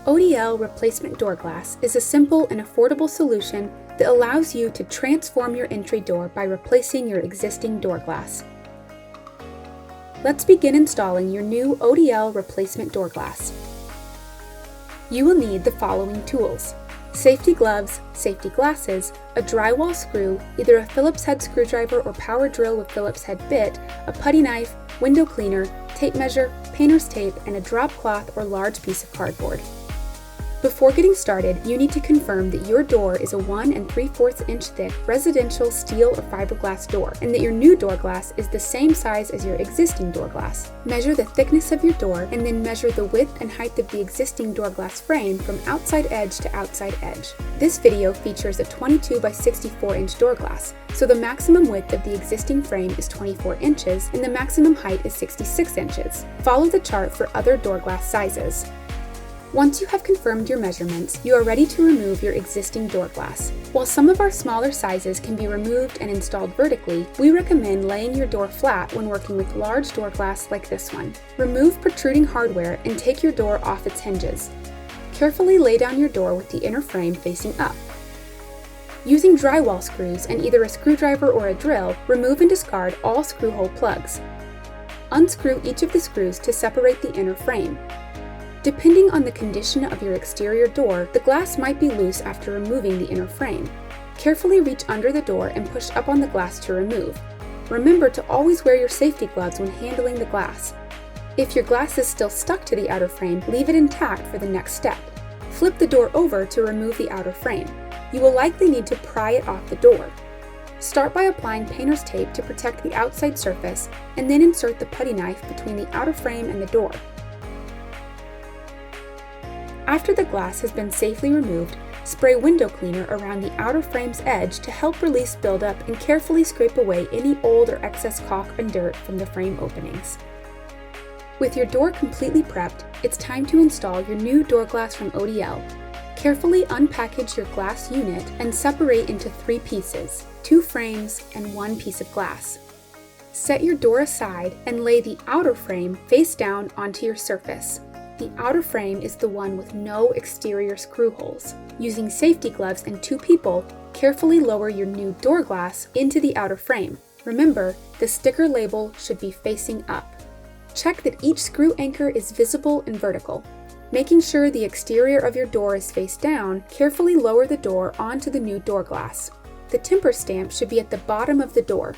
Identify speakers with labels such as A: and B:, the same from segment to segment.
A: ODL replacement door glass is a simple and affordable solution that allows you to transform your entry door by replacing your existing door glass. Let's begin installing your new ODL replacement door glass. You will need the following tools: safety gloves, safety glasses, a drywall screw, either a Phillips head screwdriver or power drill with Phillips head bit, a putty knife, window cleaner, tape measure, painter's tape, and a drop cloth or large piece of cardboard. Before getting started, you need to confirm that your door is a 1 3/4 inch thick residential steel or fiberglass door, and that your new door glass is the same size as your existing door glass. Measure the thickness of your door and then measure the width and height of the existing door glass frame from outside edge to outside edge. This video features a 22 by 64 inch door glass, so the maximum width of the existing frame is 24 inches and the maximum height is 66 inches. Follow the chart for other door glass sizes. Once you have confirmed your measurements, you are ready to remove your existing door glass. While some of our smaller sizes can be removed and installed vertically, we recommend laying your door flat when working with large door glass like this one. Remove protruding hardware and take your door off its hinges. Carefully lay down your door with the inner frame facing up. Using drywall screws and either a screwdriver or a drill, remove and discard all screw hole plugs. Unscrew each of the screws to separate the inner frame. Depending on the condition of your exterior door, the glass might be loose after removing the inner frame. Carefully reach under the door and push up on the glass to remove. Remember to always wear your safety gloves when handling the glass. If your glass is still stuck to the outer frame, leave it intact for the next step. Flip the door over to remove the outer frame. You will likely need to pry it off the door. Start by applying painter's tape to protect the outside surface, and then insert the putty knife between the outer frame and the door. After the glass has been safely removed, spray window cleaner around the outer frame's edge to help release buildup and carefully scrape away any old or excess caulk and dirt from the frame openings. With your door completely prepped, it's time to install your new door glass from ODL. Carefully unpackage your glass unit and separate into 3 pieces, 2 frames and 1 piece of glass. Set your door aside and lay the outer frame face down onto your surface. The outer frame is the one with no exterior screw holes. Using safety gloves and 2 people, carefully lower your new door glass into the outer frame. Remember, the sticker label should be facing up. Check that each screw anchor is visible and vertical. Making sure the exterior of your door is face down, carefully lower the door onto the new door glass. The temper stamp should be at the bottom of the door.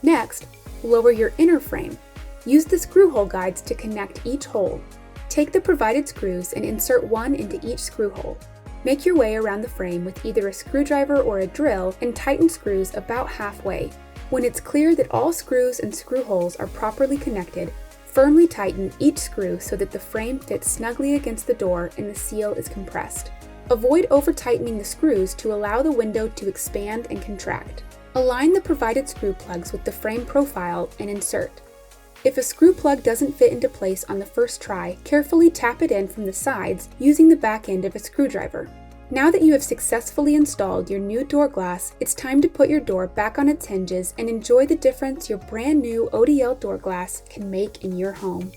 A: Next, lower your inner frame. Use the screw hole guides to connect each hole. Take the provided screws and insert one into each screw hole. Make your way around the frame with either a screwdriver or a drill and tighten screws about halfway. When it's clear that all screws and screw holes are properly connected, firmly tighten each screw so that the frame fits snugly against the door and the seal is compressed. Avoid over-tightening the screws to allow the window to expand and contract. Align the provided screw plugs with the frame profile and insert. If a screw plug doesn't fit into place on the first try, carefully tap it in from the sides using the back end of a screwdriver. Now that you have successfully installed your new door glass, it's time to put your door back on its hinges and enjoy the difference your brand new ODL door glass can make in your home.